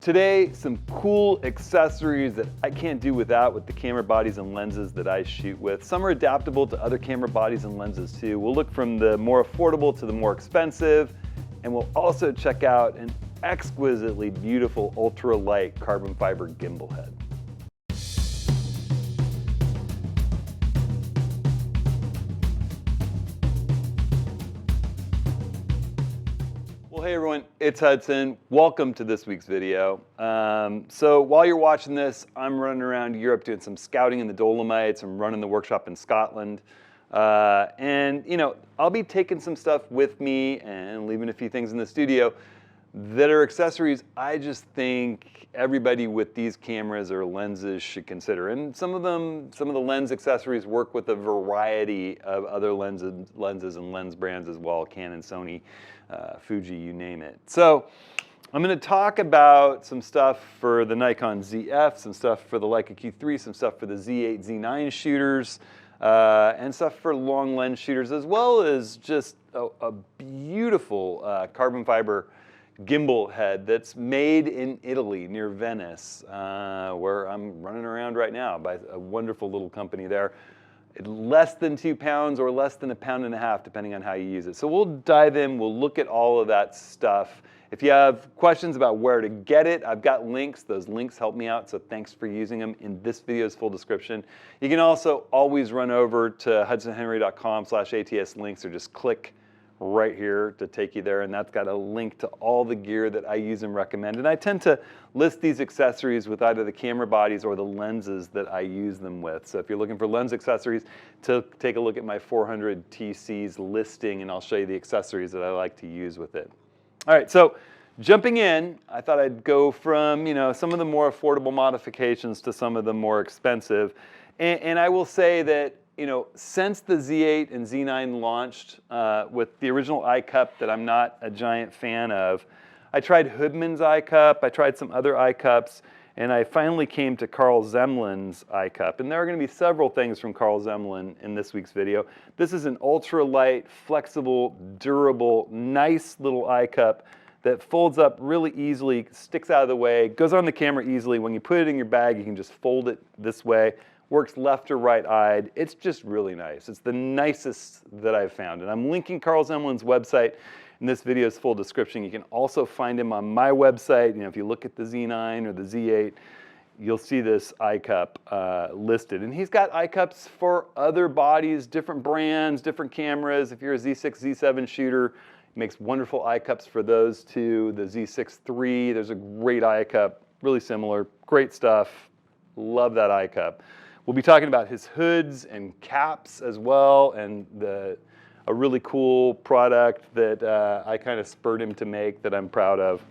Today, some cool accessories that I can't do without with the camera bodies and lenses that I shoot with. Some are adaptable to other camera bodies and lenses too. We'll look from the more affordable to the more expensive, and we'll also check out an exquisitely beautiful ultralight carbon fiber gimbal head. Well, hey everyone, it's Hudson. Welcome to this week's video. So while you're watching this, I'm running around Europe doing some scouting in the Dolomites. I'm running the workshop in Scotland. And you know, I'll be taking some stuff with me and leaving a few things in the studio that are accessories I just think everybody with these cameras or lenses should consider. And some of the lens accessories work with a variety of other lenses and lens brands as well, Canon, Sony, Fuji, you name it. So I'm going to talk about some stuff for the Nikon ZF, some stuff for the Leica Q3, some stuff for the Z8, Z9 shooters, and stuff for long lens shooters, as well as just a beautiful carbon fiber gimbal head that's made in Italy near Venice, where I'm running around right now by a wonderful little company there. Less than 2 pounds or less than 1.5 pounds, depending on how you use it. So we'll dive in, we'll look at all of that stuff. If you have questions about where to get it, I've got links. Those links help me out, so thanks for using them in this video's full description. You can also always run over to hudsonhenry.com/ATS links, or just click right here to take you there, and that's got a link to all the gear that I use and recommend. And I tend to list these accessories with either the camera bodies or the lenses that I use them with. So if you're looking for lens accessories, take a look at my 400 TC's listing, and I'll show you the accessories that I like to use with it. All right, so jumping in, I thought I'd go from some of the more affordable modifications to some of the more expensive. And I will say that since the Z8 and Z9 launched with the original eyecup that I'm not a giant fan of, I tried Hoodman's eyecup, I tried some other eyecups, and I finally came to Carl Zemlin's eyecup. And there are going to be several things from Carl Zemlin in this week's video. This is an ultralight, flexible, durable, nice little eyecup that folds up really easily, sticks out of the way, goes on the camera easily. When you put it in your bag, you can just fold it this way. Works left or right-eyed. It's just really nice. It's the nicest that I've found. And I'm linking Carl Zemlin's website in this video's full description. You can also find him on my website. If you look at the Z9 or the Z8, you'll see this eyecup listed. And he's got eyecups for other bodies, different brands, different cameras. If you're a Z6, Z7 shooter, he makes wonderful eyecups for those too. The Z6 III, there's a great eyecup, really similar, great stuff. Love that eyecup. We'll be talking about his hoods and caps as well, and a really cool product that I kind of spurred him to make that I'm proud of.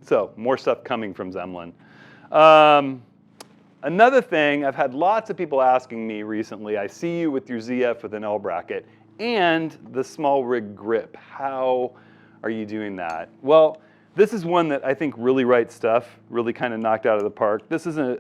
So more stuff coming from Zemlin. Another thing, I've had lots of people asking me recently, I see you with your ZF with an L bracket and the small rig grip. How are you doing that? Well, this is one that I think really right stuff, really kind of knocked out of the park. This is a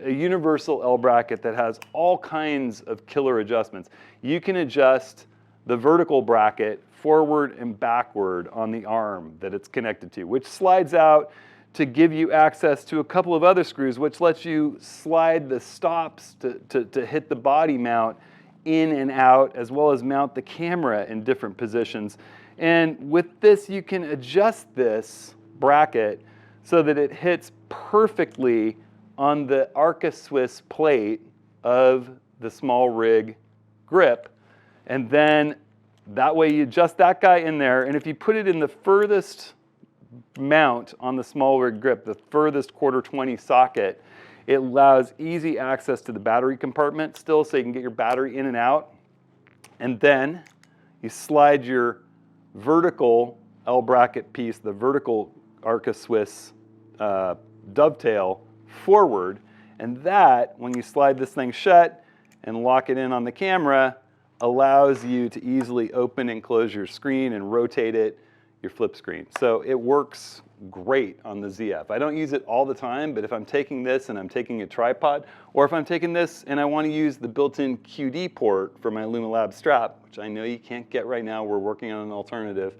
universal L bracket that has all kinds of killer adjustments. You can adjust the vertical bracket forward and backward on the arm that it's connected to, which slides out to give you access to a couple of other screws, which lets you slide the stops to hit the body mount in and out, as well as mount the camera in different positions. And with this, you can adjust this bracket so that it hits perfectly on the Arca Swiss plate of the small rig grip. And then that way you adjust that guy in there, and if you put it in the furthest mount on the small rig grip, the furthest 1/4-20 socket, it allows easy access to the battery compartment still, so you can get your battery in and out. And then you slide your vertical L bracket piece, the vertical Arca Swiss dovetail forward, and that, when you slide this thing shut and lock it in on the camera, allows you to easily open and close your screen and rotate it, your flip screen. So it works great on the ZF. I don't use it all the time, but if I'm taking this and I'm taking a tripod, or if I'm taking this and I want to use the built-in QD port for my LumaLab strap, which I know you can't get right now, we're working on an alternative,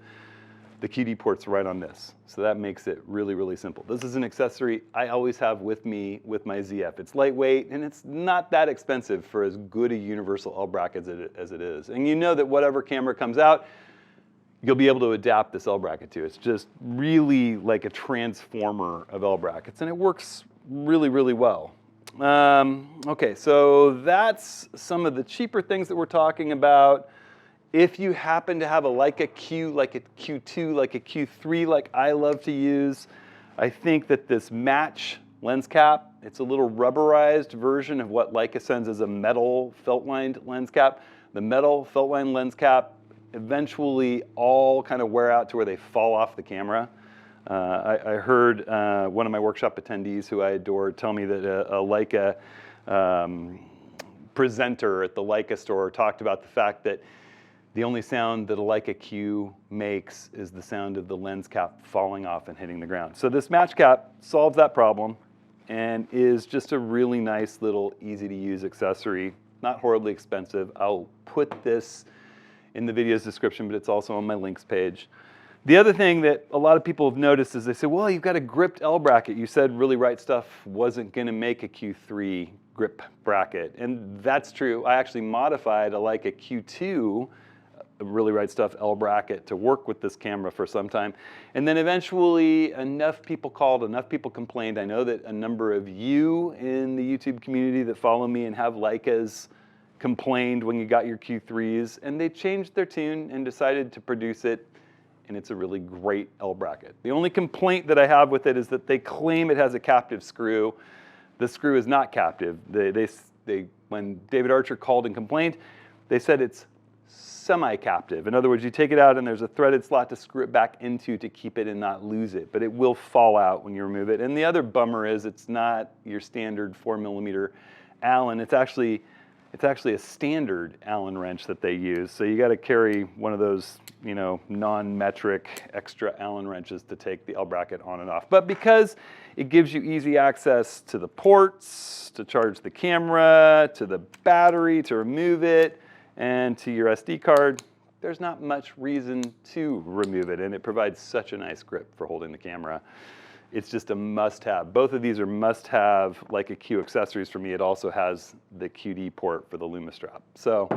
the QD port's right on this. So that makes it really, really simple. This is an accessory I always have with me with my ZF. It's lightweight and it's not that expensive for as good a universal L bracket as it is. And you know that whatever camera comes out, you'll be able to adapt this L bracket to. It's just really like a transformer of L brackets, and it works really, really well. Okay, so that's some of the cheaper things that we're talking about. If you happen to have a Leica Q, like a Q2, like a Q3, like I love to use, I think that this match lens cap, it's a little rubberized version of what Leica sends as a metal felt-lined lens cap. The metal felt-lined lens cap eventually all kind of wear out to where they fall off the camera. I heard one of my workshop attendees who I adore tell me that a Leica presenter at the Leica store talked about the fact that the only sound that a Leica Q makes is the sound of the lens cap falling off and hitting the ground. So this match cap solves that problem and is just a really nice little easy to use accessory. Not horribly expensive. I'll put this in the video's description, but it's also on my links page. The other thing that a lot of people have noticed is they say, well, you've got a gripped L bracket. You said Really Right Stuff wasn't going to make a Q3 grip bracket. And that's true. I actually modified a Leica Q2 Really Right Stuff L bracket to work with this camera for some time. And then eventually enough people called, enough people complained. I know that a number of you in the YouTube community that follow me and have Leicas complained when you got your Q3s, and they changed their tune and decided to produce it, and it's a really great L bracket. The only complaint that I have with it is that they claim it has a captive screw. The screw is not captive. When David Archer called and complained, they said it's semi-captive. In other words, you take it out and there's a threaded slot to screw it back into to keep it and not lose it, but it will fall out when you remove it. And the other bummer is it's not your standard 4mm Allen. It's actually a standard Allen wrench that they use. So you got to carry one of those, you know, non-metric extra Allen wrenches to take the L bracket on and off. But because it gives you easy access to the ports, to charge the camera, to the battery, to remove it, and to your SD card, there's not much reason to remove it, and it provides such a nice grip for holding the camera. It's just a must-have. Both of these are must-have Leica Q accessories for me. It also has the QD port for the Luma strap. So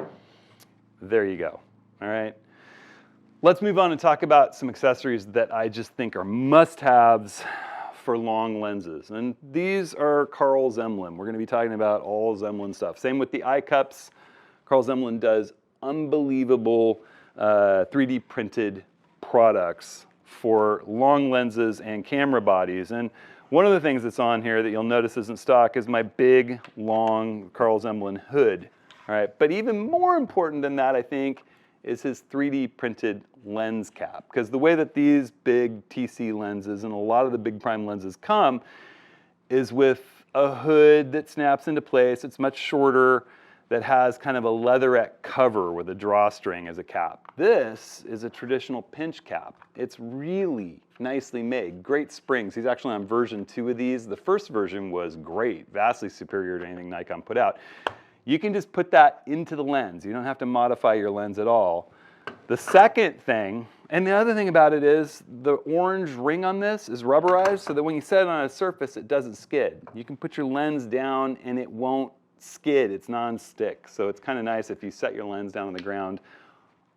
there you go, all right? Let's move on and talk about some accessories that I just think are must-haves for long lenses. And these are Carl Zemlin. We're gonna be talking about all Zemlin stuff. Same with the eyecups. Carl Zemlin does unbelievable 3D printed products for long lenses and camera bodies. And one of the things that's on here that you'll notice isn't stock is my big, long Carl Zemlin hood. All right, but even more important than that, I think, is his 3D printed lens cap. Because the way that these big TC lenses and a lot of the big prime lenses come is with a hood that snaps into place. It's much shorter, that has kind of a leatherette cover with a drawstring as a cap. This is a traditional pinch cap. It's really nicely made, great springs. He's actually on version 2 of these. The first version was great, vastly superior to anything Nikon put out. You can just put that into the lens. You don't have to modify your lens at all. The second thing, and the other thing about it is the orange ring on this is rubberized so that when you set it on a surface, it doesn't skid. You can put your lens down and it won't skid. It's non-stick. So it's kind of nice if you set your lens down on the ground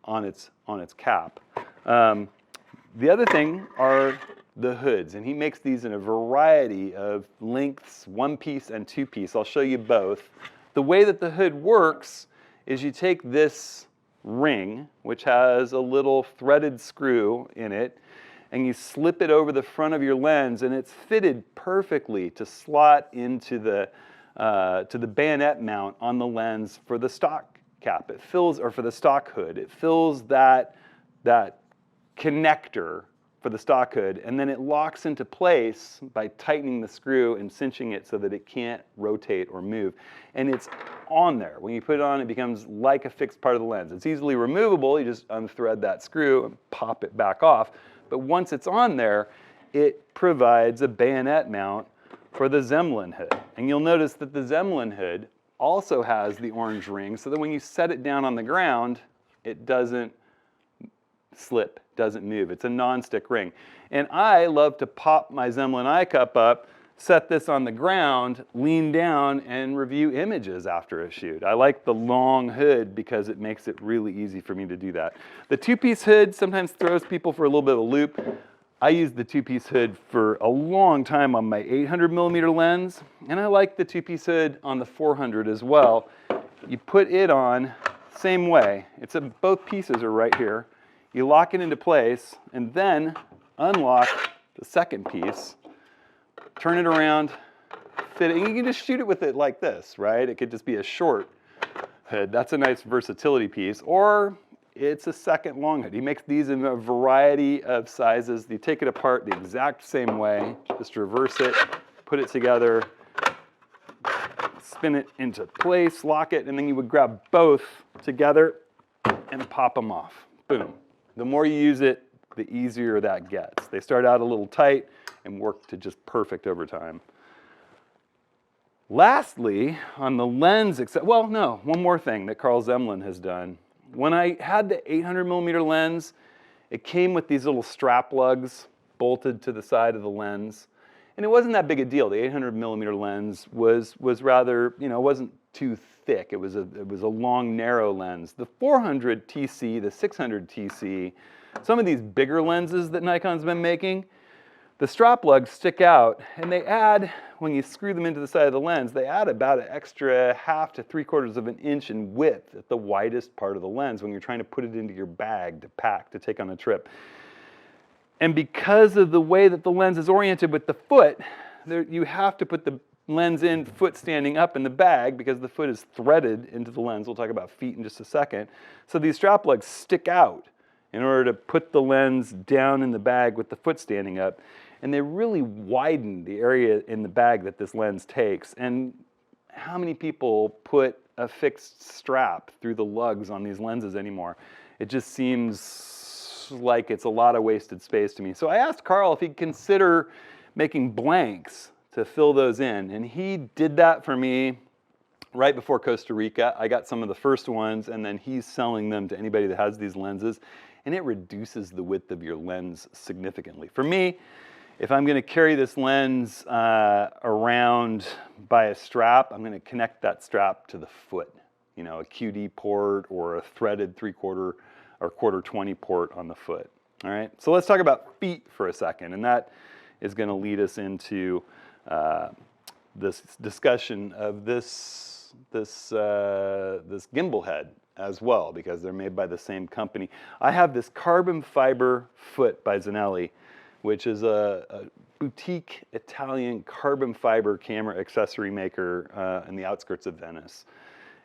on its cap. The other thing are the hoods, and he makes these in a variety of lengths, 1-piece and 2-piece. I'll show you both. The way that the hood works is you take this ring, which has a little threaded screw in it, and you slip it over the front of your lens, and it's fitted perfectly to slot into the bayonet mount on the lens for the stock cap. It fills, or for the stock hood, it fills that connector for the stock hood, and then it locks into place by tightening the screw and cinching it so that it can't rotate or move. And it's on there. When you put it on, it becomes like a fixed part of the lens. It's easily removable. You just unthread that screw and pop it back off. But once it's on there, it provides a bayonet mount for the Zemlin hood. And you'll notice that the Zemlin hood also has the orange ring so that when you set it down on the ground, it doesn't slip, doesn't move. It's a non-stick ring. And I love to pop my Zemlin eye cup up, set this on the ground, lean down, and review images after a shoot. I like the long hood because it makes it really easy for me to do that. The two-piece hood sometimes throws people for a little bit of a loop. I used the two-piece hood for a long time on my 800mm lens, and I like the two-piece hood on the 400 as well. You put it on same way. Both pieces are right here. You lock it into place, and then unlock the second piece, turn it around, fit it, and you can just shoot it with it like this, right? It could just be a short hood. That's a nice versatility piece. Or it's a second long hood. He makes these in a variety of sizes. You take it apart the exact same way, just reverse it, put it together, spin it into place, lock it, and then you would grab both together and pop them off. Boom. The more you use it, the easier that gets. They start out a little tight and work to just perfect over time. Lastly, on the lens, well, no, one more thing that Carl Zemlin has done. When I had the 800mm lens, it came with these little strap lugs bolted to the side of the lens. And it wasn't that big a deal. The 800mm lens was rather, it wasn't too thick. It was a long, narrow lens. The 400 TC, the 600 TC, some of these bigger lenses that Nikon's been making, the strap lugs stick out, and they add, when you screw them into the side of the lens, they add about an extra 1/2 to 3/4 of an inch in width at the widest part of the lens when you're trying to put it into your bag to pack, to take on a trip. And because of the way that the lens is oriented with the foot, you have to put the lens in, foot standing up in the bag, because the foot is threaded into the lens. We'll talk about feet in just a second. So these strap lugs stick out in order to put the lens down in the bag with the foot standing up. And they really widen the area in the bag that this lens takes. And how many people put a fixed strap through the lugs on these lenses anymore? It just seems like it's a lot of wasted space to me. So I asked Carl if he'd consider making blanks to fill those in. And he did that for me right before Costa Rica. I got some of the first ones, and then he's selling them to anybody that has these lenses. And it reduces the width of your lens significantly. For me, if I'm going to carry this lens around by a strap, I'm going to connect that strap to the foot. A QD port or a threaded 3/4 or 1/4-20 port on the foot. All right, so let's talk about feet for a second, and that is going to lead us into this discussion of this gimbal head as well, because they're made by the same company. I have this carbon fiber foot by Zanelli, which is a boutique Italian carbon fiber camera accessory maker in the outskirts of Venice.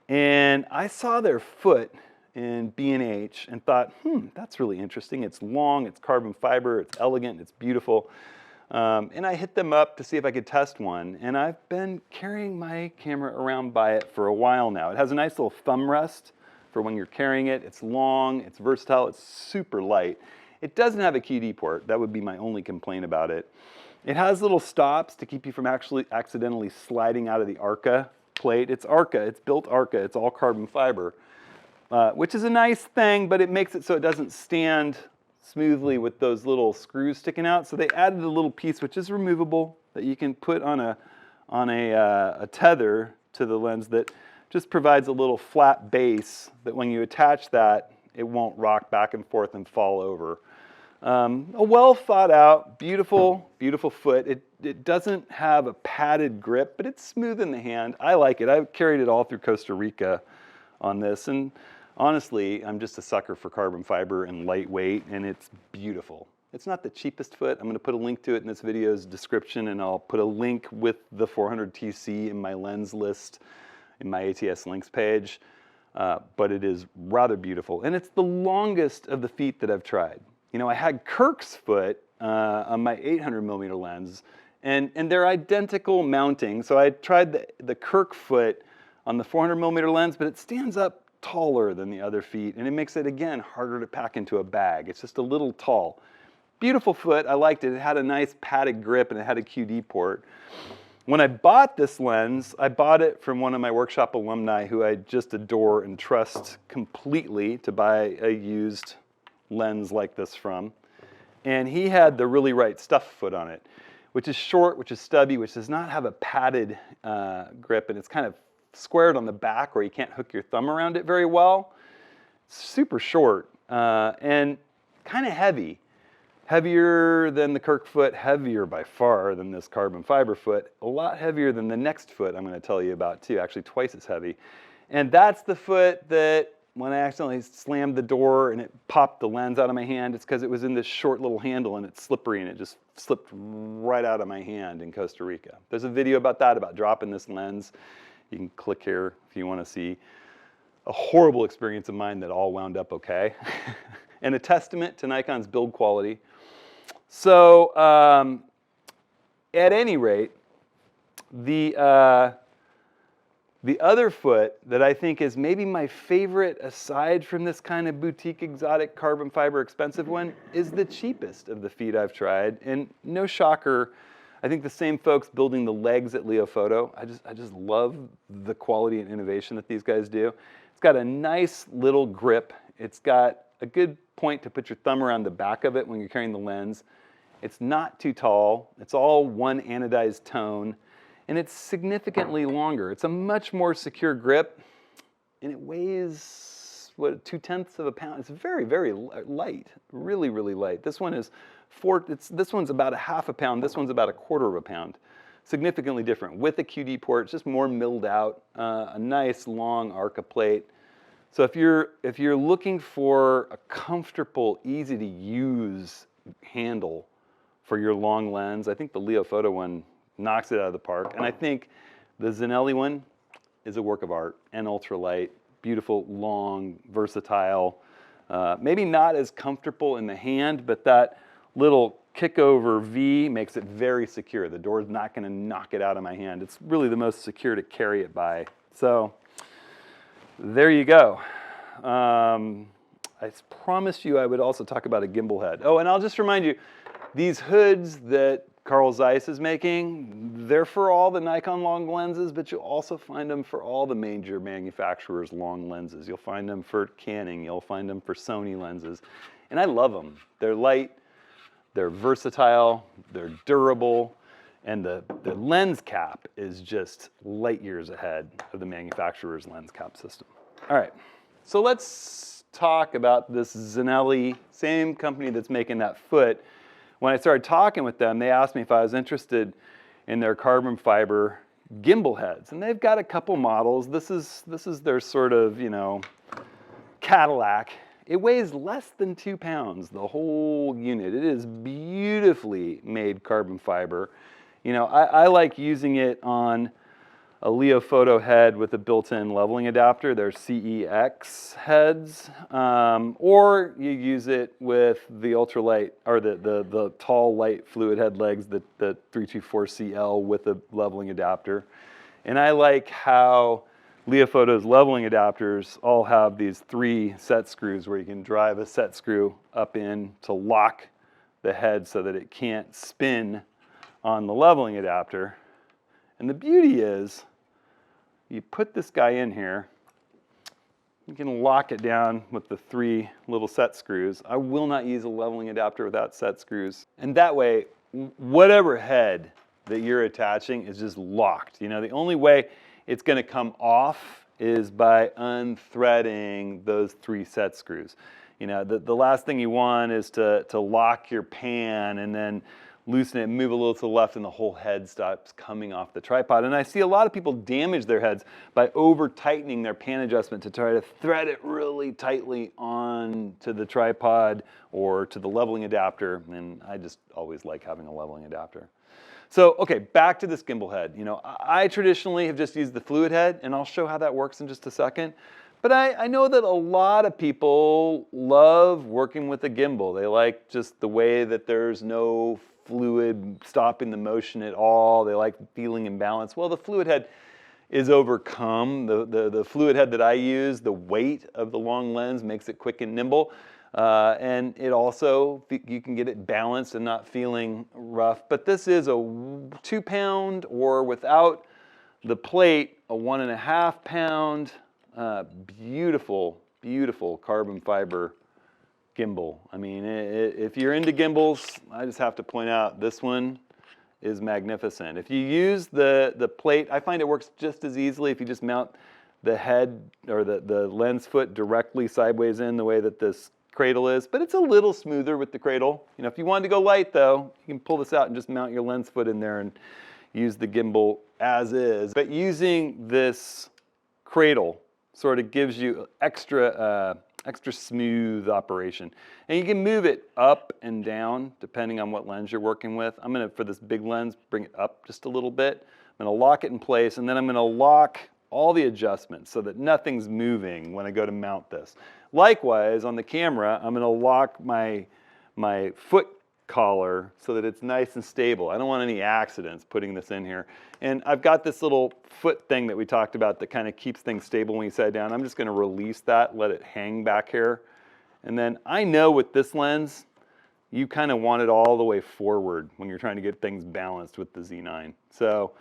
And I saw their foot in B&H and thought, that's really interesting. It's long, it's carbon fiber, it's elegant, it's beautiful. And I hit them up to see if I could test one. And I've been carrying my camera around by it for a while now. It has a nice little thumb rest for when you're carrying it. It's long, it's versatile, it's super light. It doesn't have a QD port. That would be my only complaint about it. It has little stops to keep you from actually accidentally sliding out of the Arca plate. It's Arca, it's built Arca, it's all carbon fiber, which is a nice thing, but it makes it so it doesn't stand smoothly with those little screws sticking out. So they added a little piece which is removable that you can put on a tether to the lens that just provides a little flat base that when you attach that, it won't rock back and forth and fall over. A well thought out, beautiful, beautiful foot. It doesn't have a padded grip, but it's smooth in the hand. I like it. I've carried it all through Costa Rica on this, and honestly, I'm just a sucker for carbon fiber and lightweight, and it's beautiful. It's not the cheapest foot. I'm going to put a link to it in this video's description, and I'll put a link with the 400 TC in my lens list in my ATS links page. But it is rather beautiful, and it's the longest of the feet that I've tried. I had Kirk's foot on my 800mm lens, and they're identical mounting. So I tried the Kirk foot on the 400mm lens, but it stands up taller than the other feet, and it makes it, again, harder to pack into a bag. It's just a little tall. Beautiful foot. I liked it. It had a nice padded grip, and it had a QD port. When I bought this lens, I bought it from one of my workshop alumni who I just adore and trust completely to buy a used lens like this from. And he had the really right stuff foot on it, which is short, which is stubby, which does not have a padded grip, and it's kind of squared on the back where you can't hook your thumb around it very well. It's super short and kind of heavy. Heavier than the Kirk foot, heavier by far than this carbon fiber foot, a lot heavier than the next foot I'm going to tell you about too, actually twice as heavy. And that's the foot that when I accidentally slammed the door and it popped the lens out of my hand, it's because it was in this short little handle and it's slippery and it just slipped right out of my hand in Costa Rica. There's a video about that, about dropping this lens. You can click here if you want to see a horrible experience of mine that all wound up okay. And a testament to Nikon's build quality. So at any rate, the other foot that I think is maybe my favorite aside from this kind of boutique exotic carbon fiber expensive one is the cheapest of the feet I've tried. And no shocker, I think the same folks building the legs at Leofoto, I just love the quality and innovation that these guys do. It's got a nice little grip. It's got a good point to put your thumb around the back of it when you're carrying the lens. It's not too tall. It's all one anodized tone. And it's significantly longer. It's a much more secure grip. And it weighs, what, 0.2 of a pound. It's very, very light. Really, really light. This one is this one's about 0.5 pound. This one's about 1/4 of a pound. Significantly different. With a QD port, it's just more milled out. A nice long Arca plate. So if you're looking for a comfortable, easy to use handle for your long lens, I think the Leofoto one knocks it out of the park. And I think the Zenelli one is a work of art and ultralight, beautiful, long, versatile, maybe not as comfortable in the hand, but that little kick over V makes it very secure. The door's not going to knock it out of my hand. It's really the most secure to carry it by. So there you go. I promised you I would also talk about a gimbal head. Oh, and I'll just remind you, these hoods that Carl Zeiss is making, they're for all the Nikon long lenses, but you'll also find them for all the major manufacturers' long lenses. You'll find them for Canon, you'll find them for Sony lenses. And I love them. They're light, they're versatile, they're durable, and the lens cap is just light years ahead of the manufacturer's lens cap system. All right, so let's talk about this Zenelli, same company that's making that foot. When I started talking with them, they asked me if I was interested in their carbon fiber gimbal heads. And they've got a couple models. This is their sort of, you know, Cadillac. It weighs less than 2 pounds, the whole unit. It is beautifully made carbon fiber. You know, I like using it on a Leofoto head with a built-in leveling adapter. They're CEX heads, or you use it with the ultralight or the tall light fluid head legs, the 324CL with a leveling adapter. And I like how Leofoto's leveling adapters all have these 3 set screws where you can drive a set screw up in to lock the head so that it can't spin on the leveling adapter. And the beauty is, you put this guy in here, you can lock it down with the 3 little set screws. I will not use a leveling adapter without set screws. And that way, whatever head that you're attaching is just locked. You know, the only way it's going to come off is by unthreading those 3 set screws. You know, the last thing you want is to lock your pan and then loosen it, move a little to the left, and the whole head stops coming off the tripod. And I see a lot of people damage their heads by over-tightening their pan adjustment to try to thread it really tightly onto the tripod or to the leveling adapter. And I just always like having a leveling adapter. So, okay, back to this gimbal head. You know, I traditionally have just used the fluid head, and I'll show how that works in just a second. But I know that a lot of people love working with a gimbal. They like just the way that there's no fluid stopping the motion at all. They like feeling in balance. Well, the fluid head is overcome. The fluid head that I use, the weight of the long lens makes it quick and nimble. And it also, you can get it balanced and not feeling rough. But this is a 2 pound, or without the plate, a 1.5 pound, beautiful, beautiful carbon fiber gimbal. I mean, if you're into gimbals, I just have to point out this one is magnificent. If you use the plate, I find it works just as easily if you just mount the head or the lens foot directly sideways in the way that this cradle is, but it's a little smoother with the cradle. You know, if you wanted to go light though, you can pull this out and just mount your lens foot in there and use the gimbal as is. But using this cradle sort of gives you extra smooth operation. And you can move it up and down depending on what lens you're working with. I'm gonna, for this big lens, bring it up just a little bit. I'm gonna lock it in place, and then I'm gonna lock all the adjustments so that nothing's moving when I go to mount this. Likewise, on the camera, I'm gonna lock my foot collar so that it's nice and stable. I don't want any accidents putting this in here. And I've got this little foot thing that we talked about that kind of keeps things stable when you set it down. I'm just gonna release that, let it hang back here. And then I know with this lens, you kind of want it all the way forward when you're trying to get things balanced with the Z9. So,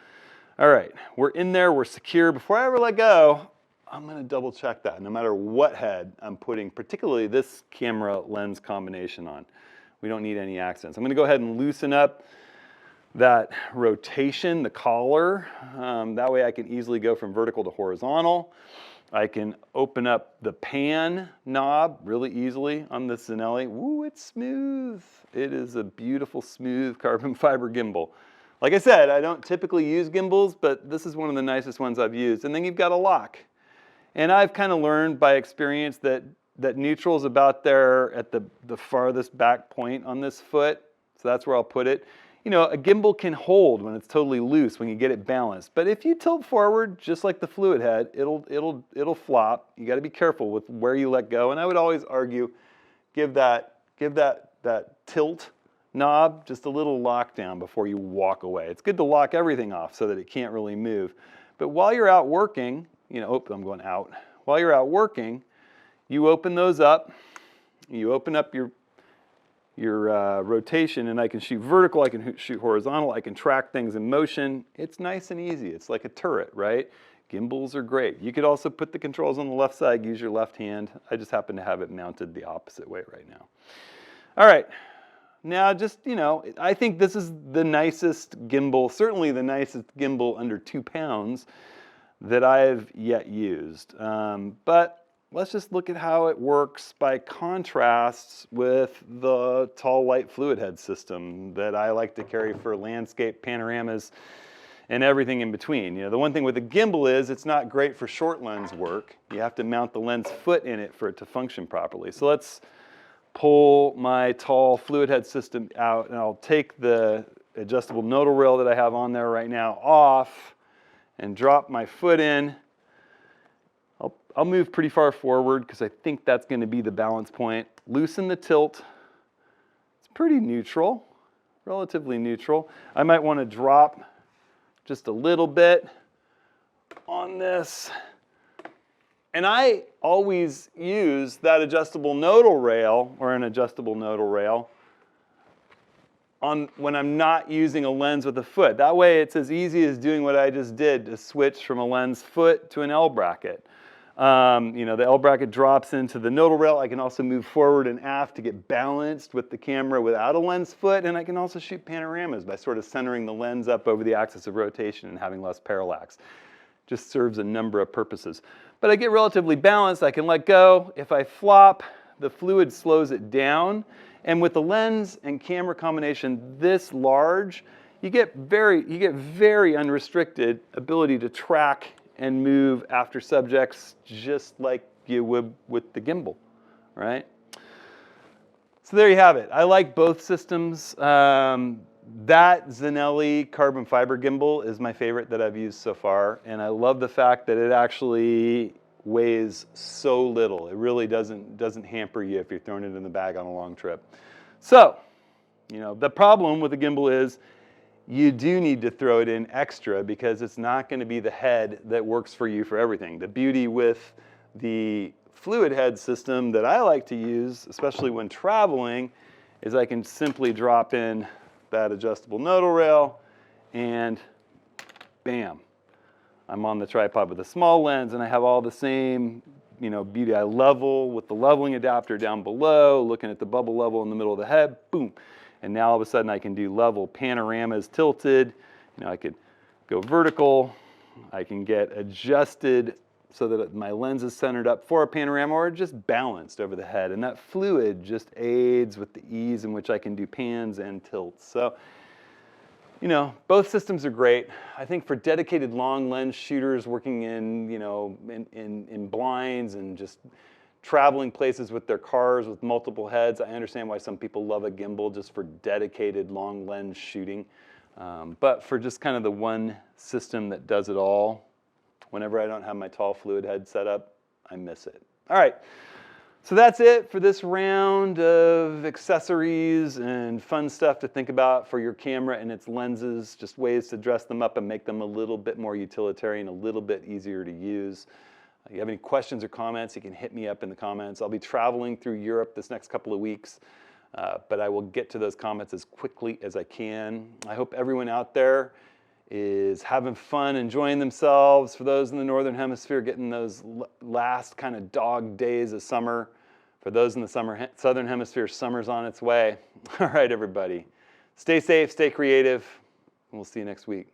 all right, we're in there, we're secure. Before I ever let go, I'm gonna double check that no matter what head I'm putting, particularly this camera lens combination on. We don't need any accidents. I'm gonna go ahead and loosen up that rotation, the collar. That way I can easily go from vertical to horizontal. I can open up the pan knob really easily on this Zenelli. Woo, it's smooth. It is a beautiful, smooth carbon fiber gimbal. Like I said, I don't typically use gimbals, but this is one of the nicest ones I've used. And then you've got a lock. And I've kind of learned by experience that neutral is about there at the farthest back point on this foot. So that's where I'll put it. You know, a gimbal can hold when it's totally loose when you get it balanced. But if you tilt forward, just like the fluid head, it'll flop. You got to be careful with where you let go. And I would always argue, give that tilt knob just a little lockdown before you walk away. It's good to lock everything off so that it can't really move. But while you're out working, you know, oh, I'm going out. While you're out working, you open those up. You open up your rotation, and I can shoot vertical, I can shoot horizontal, I can track things in motion. It's nice and easy. It's like a turret, right? Gimbals are great. You could also put the controls on the left side, use your left hand. I just happen to have it mounted the opposite way right now. All right, now just, you know, I think this is the nicest gimbal, certainly the nicest gimbal under 2 pounds that I've yet used. But let's just look at how it works by contrast with the tall light fluid head system that I like to carry for landscape panoramas and everything in between. You know, the one thing with a gimbal is it's not great for short lens work. You have to mount the lens foot in it for it to function properly. So let's pull my tall fluid head system out, and I'll take the adjustable nodal rail that I have on there right now off and drop my foot in. I'll move pretty far forward because I think that's going to be the balance point. Loosen the tilt. It's pretty neutral, relatively neutral. I might want to drop just a little bit on this. And I always use that adjustable nodal rail, or an adjustable nodal rail, when I'm not using a lens with a foot. That way it's as easy as doing what I just did to switch from a lens foot to an L bracket. You know, the L bracket drops into the nodal rail. I can also move forward and aft to get balanced with the camera without a lens foot, and I can also shoot panoramas by sort of centering the lens up over the axis of rotation and having less parallax. Just serves a number of purposes. But I get relatively balanced. I can let go. If I flop, the fluid slows it down. And with the lens and camera combination this large, you get very unrestricted ability to track and move after subjects just like you would with the gimbal, right? So there you have it. I like both systems. That Zenelli carbon fiber gimbal is my favorite that I've used so far, and I love the fact that it actually weighs so little. It really doesn't hamper you if you're throwing it in the bag on a long trip. So, you know, the problem with the gimbal is you do need to throw it in extra because it's not going to be the head that works for you for everything. The beauty with the fluid head system that I like to use, especially when traveling, is I can simply drop in that adjustable nodal rail and bam, I'm on the tripod with a small lens and I have all the same beauty. I level with the leveling adapter down below, looking at the bubble level in the middle of the head, boom. And now all of a sudden I can do level panoramas tilted. I could go vertical. I can get adjusted so that my lens is centered up for a panorama or just balanced over the head. And that fluid just aids with the ease in which I can do pans and tilts. So, both systems are great. I think for dedicated long lens shooters working in, in blinds and just traveling places with their cars with multiple heads, I understand why some people love a gimbal just for dedicated long lens shooting. But for just kind of the one system that does it all, whenever I don't have my tall fluid head set up, I miss it. All right. So that's it for this round of accessories and fun stuff to think about for your camera and its lenses, just ways to dress them up and make them a little bit more utilitarian, a little bit easier to use. If you have any questions or comments, you can hit me up in the comments. I'll be traveling through Europe this next couple of weeks, but I will get to those comments as quickly as I can. I hope everyone out there is having fun, enjoying themselves. For those in the Northern Hemisphere, getting those last kind of dog days of summer. For those in the Southern Hemisphere, summer's on its way. All right, everybody. Stay safe, stay creative, and we'll see you next week.